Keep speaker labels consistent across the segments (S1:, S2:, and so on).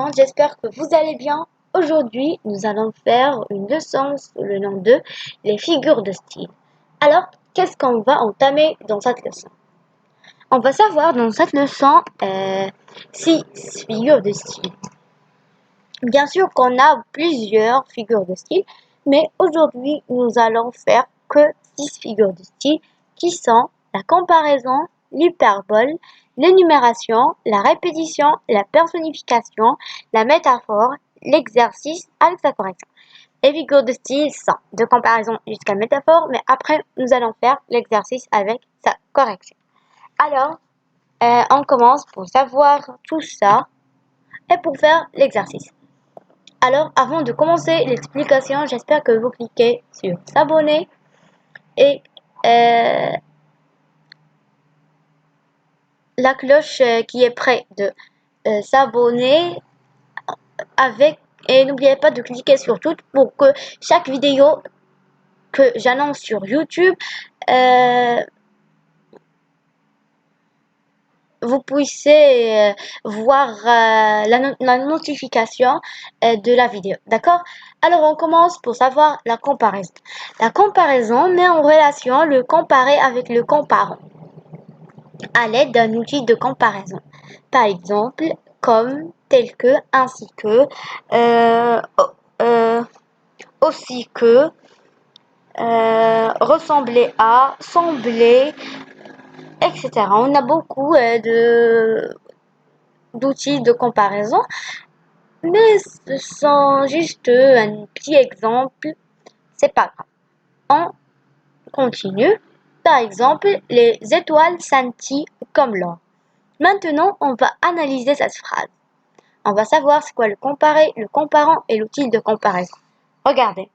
S1: monde, j'espère que vous allez bien. Aujourd'hui, nous allons faire une leçon sous le nom de les figures de style. Alors, qu'est-ce qu'on va entamer dans cette leçon? On va savoir dans cette leçon 6 figures de style. Bien sûr qu'on a plusieurs figures de style, mais aujourd'hui, nous allons faire que 6 figures de style qui sont la comparaison, l'hyperbole, l'énumération, la répétition, la personnification, la métaphore, l'exercice avec sa correction. Les figures de style sont de comparaison jusqu'à métaphore, mais après, nous allons faire l'exercice avec sa correction. Alors, on commence pour savoir tout ça et pour faire l'exercice. Alors, avant de commencer l'explication, j'espère que vous cliquez sur s'abonner et la cloche qui est près de s'abonner avec, et n'oubliez pas de cliquer sur tout pour que chaque vidéo que j'annonce sur YouTube vous puissiez voir la notification de la vidéo, d'accord? Alors on commence pour savoir la comparaison. La comparaison met en relation le comparé avec le comparant à l'aide d'un outil de comparaison. Par exemple, comme, tel que, ainsi que, aussi que, ressembler à, sembler, etc. On a beaucoup d'outils de comparaison, mais ce sont juste un petit exemple, c'est pas grave. On continue. Par exemple, les étoiles scintillent comme l'or. Maintenant, on va analyser cette phrase. On va savoir c'est quoi le comparé, le comparant et l'outil de comparaison. Regardez.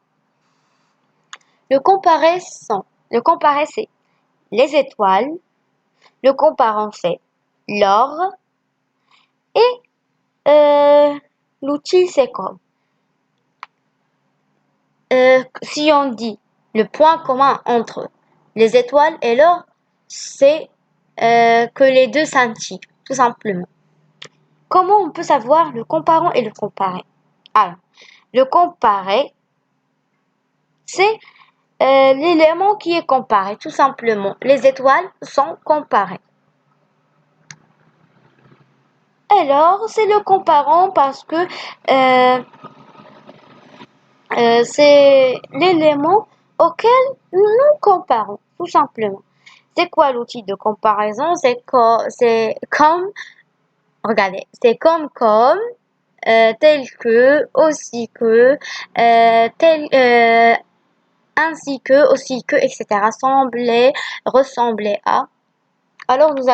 S1: Le comparé, c'est les étoiles. Le comparant, c'est l'or. Et l'outil, c'est comme. Si on dit le point commun entre les étoiles et l'or, c'est que les deux scintillent, tout simplement. Comment on peut savoir le comparant et le comparé? Alors, le comparé, c'est l'élément qui est comparé, tout simplement. Les étoiles sont comparées. Alors, c'est le comparant parce que c'est l'élément auquel nous comparons, tout simplement. C'est quoi l'outil de comparaison? C'est comme, regardez, c'est comme, tel que, aussi que, ainsi que, aussi que, etc. Sembler, ressembler à. Alors nous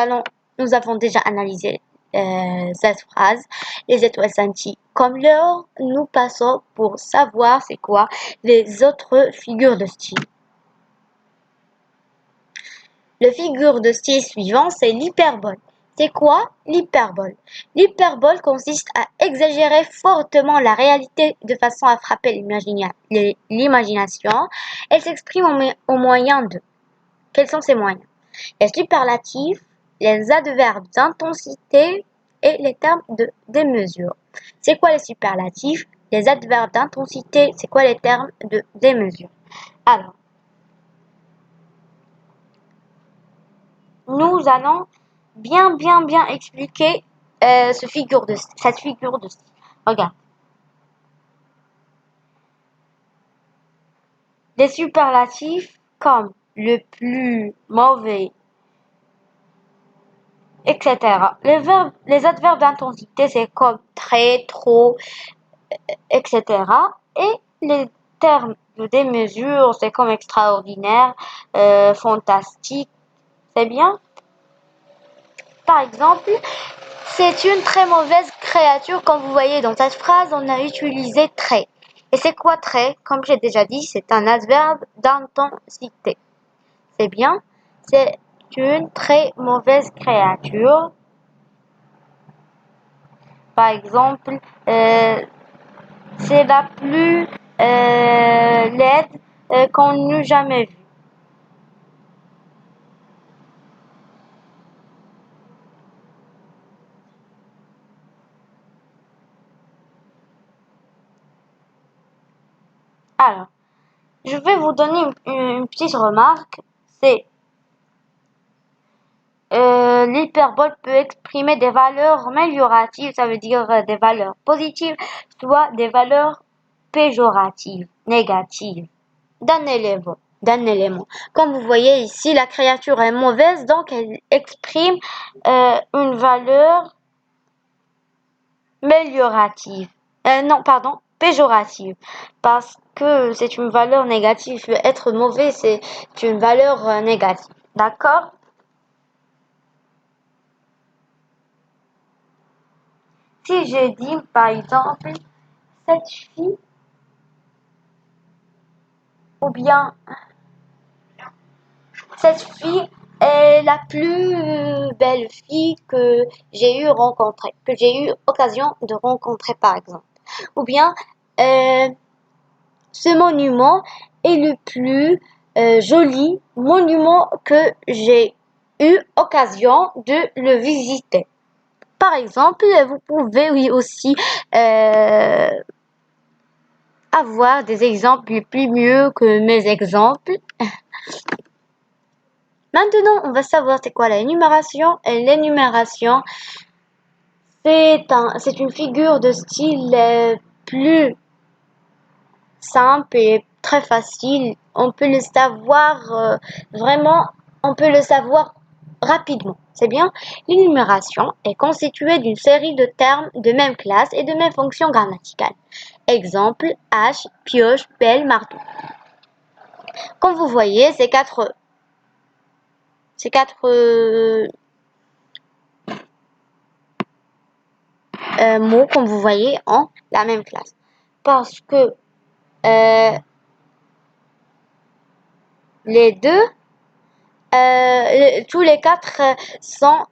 S1: avons déjà analysé cette phrase. Les étoiles scintillent comme l'or. Nous passons pour savoir c'est quoi les autres figures de style. Le figure de style suivant, c'est l'hyperbole. C'est quoi l'hyperbole? L'hyperbole consiste à exagérer fortement la réalité de façon à frapper l'imagination. Elle s'exprime au moyen de... Quels sont ces moyens? Les superlatifs, les adverbes d'intensité et les termes de démesure. C'est quoi les superlatifs? Les adverbes d'intensité, c'est quoi les termes de démesure? Alors, nous allons bien expliquer cette figure de style. Regarde. Les superlatifs comme le plus mauvais, etc. Les adverbes d'intensité, c'est comme très, trop, etc. Et les termes de démesure, c'est comme extraordinaire, fantastique, c'est bien. Par exemple, c'est une très mauvaise créature. Comme vous voyez dans cette phrase, on a utilisé très. Et c'est quoi très? Comme j'ai déjà dit, c'est un adverbe d'intensité. C'est bien. C'est une très mauvaise créature. Par exemple, c'est la plus laide qu'on n'eût jamais vue. Alors, je vais vous donner une petite remarque. C'est l'hyperbole peut exprimer des valeurs amélioratives, ça veut dire des valeurs positives, soit des valeurs péjoratives, négatives, d'un élément. Comme vous voyez ici, la créature est mauvaise, donc elle exprime une valeur améliorative. Non, pardon, péjorative. Parce que c'est une valeur négative. Être mauvais, c'est une valeur négative. D'accord? Si je dis, par exemple, cette fille, ou bien cette fille est la plus belle fille que j'ai eu occasion de rencontrer, par exemple. Ou bien, ce monument est le plus joli monument que j'ai eu occasion de le visiter. Par exemple, vous pouvez oui aussi avoir des exemples plus mieux que mes exemples. Maintenant, on va savoir c'est quoi l'énumération. Et l'énumération, c'est une figure de style plus simple et très facile. On peut le savoir on peut le savoir rapidement. C'est bien. L'énumération est constituée d'une série de termes de même classe et de même fonction grammaticale. Exemple, hache, pioche, pelle, marteau. Comme vous voyez, ces quatre mots, comme vous voyez, ont la même classe. Parce que les deux, tous les quatre sont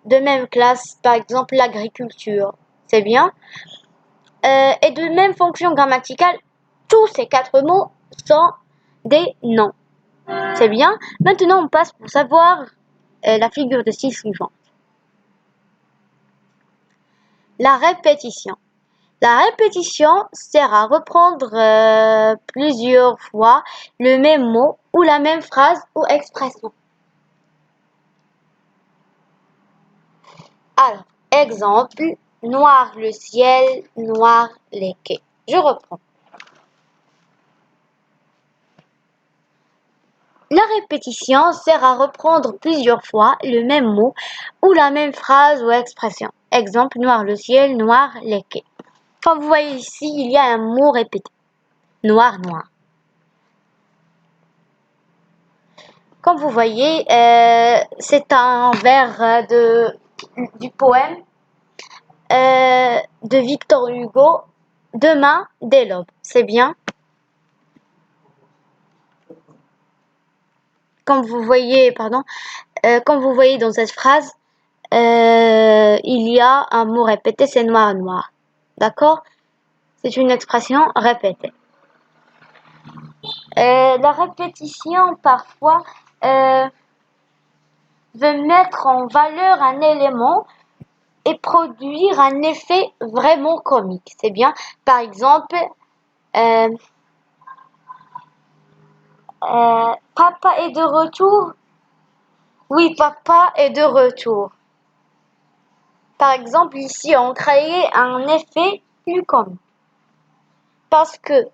S1: de même classe. Par exemple, l'agriculture, c'est bien. Et de même fonction grammaticale, tous ces quatre mots sont des noms. C'est bien. Maintenant, on passe pour savoir la figure de style suivante. La répétition. La répétition sert à reprendre plusieurs fois le même mot ou la même phrase ou expression. Alors, exemple, noir le ciel, noir les quais. Je reprends. La répétition sert à reprendre plusieurs fois le même mot ou la même phrase ou expression. Exemple, noir le ciel, noir les quais. Comme vous voyez ici, il y a un mot répété. Noir, noir. Comme vous voyez, c'est un vers du poème de Victor Hugo, Demain dès l'aube. C'est bien. Comme vous voyez dans cette phrase, il y a un mot répété, c'est noir, noir. D'accord? C'est une expression répétée. La répétition, parfois, veut mettre en valeur un élément et produire un effet vraiment comique. C'est bien. Par exemple, papa est de retour. Oui, papa est de retour. Par exemple, ici, on crée un effet plus comique. Parce que,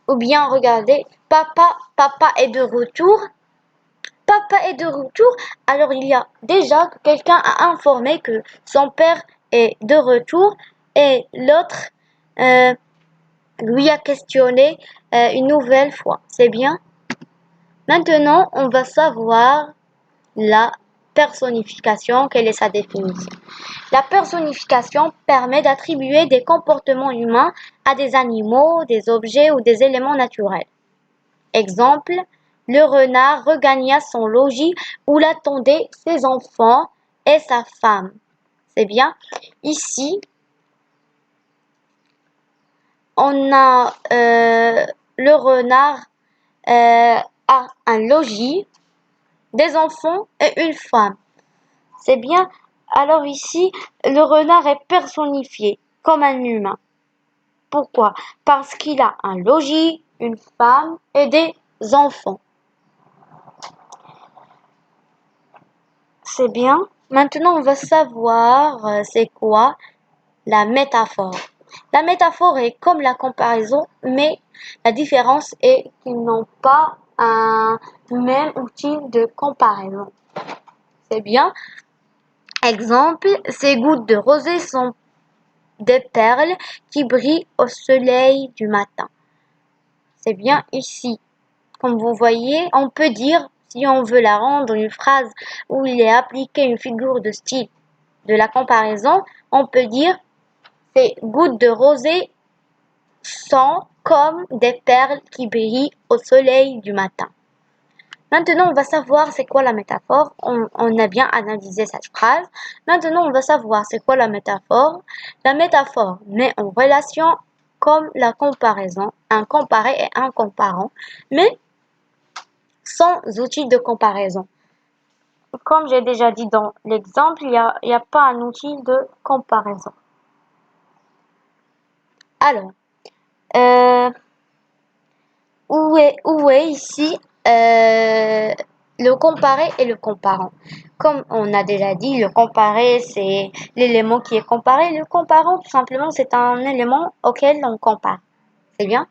S1: ou bien regardez, papa est de retour. Papa est de retour. Alors il y a déjà que quelqu'un a informé que son père est de retour et l'autre lui a questionné une nouvelle fois. C'est bien. Maintenant, on va savoir la personnification, quelle est sa définition. La personnification permet d'attribuer des comportements humains à des animaux, des objets ou des éléments naturels. Exemple, le renard regagna son logis où l'attendaient ses enfants et sa femme. C'est bien. Ici, on a le renard a un logis, des enfants et une femme. C'est bien. Alors ici, le renard est personnifié comme un humain. Pourquoi? Parce qu'il a un logis, une femme et des enfants. C'est bien. Maintenant, on va savoir c'est quoi la métaphore. La métaphore est comme la comparaison, mais la différence est qu'ils n'ont pas un même outil de comparaison. C'est bien. Exemple, ces gouttes de rosée sont des perles qui brillent au soleil du matin. C'est bien ici. Comme vous voyez, on peut dire, si on veut la rendre une phrase où il est appliqué une figure de style de la comparaison, on peut dire ces gouttes de rosée sont comme des perles qui brillent au soleil du matin. Maintenant, on va savoir c'est quoi la métaphore. On a bien analysé cette phrase. Maintenant, on va savoir c'est quoi la métaphore. La métaphore met en relation comme la comparaison, un comparé et un comparant, mais sans outil de comparaison. Comme j'ai déjà dit dans l'exemple, il y a pas un outil de comparaison. Alors, où est ici le comparé et le comparant? Comme on a déjà dit, le comparé, c'est l'élément qui est comparé. Le comparant, tout simplement, c'est un élément auquel on compare. C'est bien?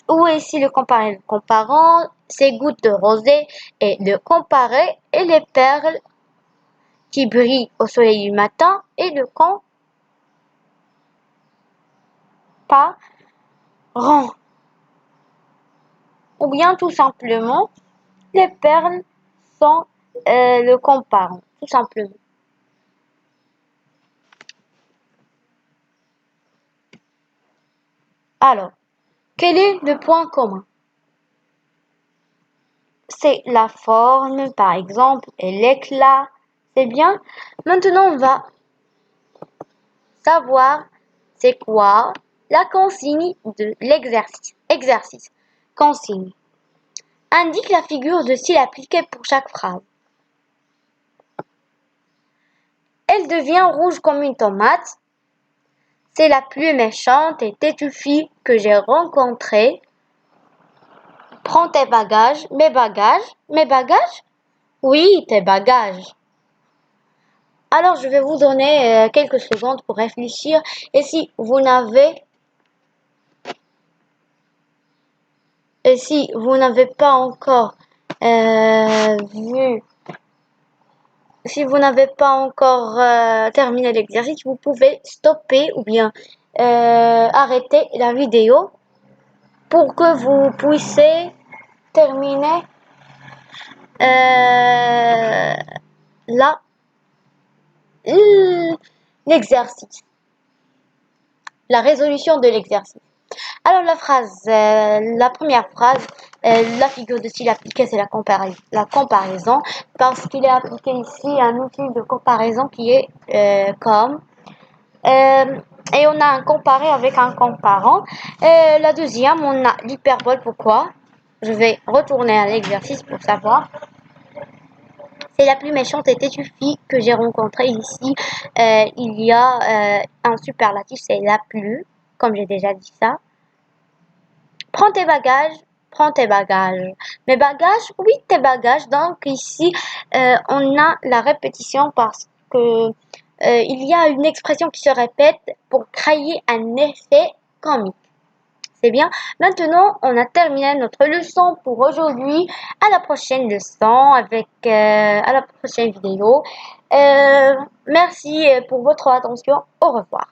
S1: Où est ici le comparé? Le comparant, ces gouttes de rosée et le comparé et les perles qui brillent au soleil du matin et le comparant. Ou bien tout simplement, les perles sont le comparant, tout simplement. Alors, quel est le point commun? C'est la forme, par exemple, et l'éclat. C'est bien. Maintenant, on va savoir c'est quoi la consigne de l'exercice. Exercice. Consigne. Indique la figure de style appliquée pour chaque phrase. Elle devient rouge comme une tomate. C'est la plus méchante et têtue fille que j'ai rencontrée. Prends tes bagages. Mes bagages? Mes bagages? Oui, tes bagages. Alors, je vais vous donner quelques secondes pour réfléchir. Et si vous n'avez pas encore vu, si vous n'avez pas encore terminé l'exercice, vous pouvez stopper ou bien arrêter la vidéo pour que vous puissiez terminer la l'exercice, la résolution de l'exercice. Alors la première phrase, la figure de style appliquée, c'est la comparaison, parce qu'il est appliqué ici un outil de comparaison qui est comme, et on a un comparé avec un comparant. La deuxième, on a l'hyperbole. Pourquoi? Je vais retourner à l'exercice pour savoir. C'est la plus méchante et têtue fille que j'ai rencontrée ici. Il y a un superlatif, c'est la plus, comme j'ai déjà dit ça. Prends tes bagages, prends tes bagages. Mes bagages, oui, tes bagages. Donc ici, on a la répétition parce que il y a une expression qui se répète pour créer un effet comique. C'est bien. Maintenant, on a terminé notre leçon pour aujourd'hui. À la prochaine leçon à la prochaine vidéo. Merci pour votre attention. Au revoir.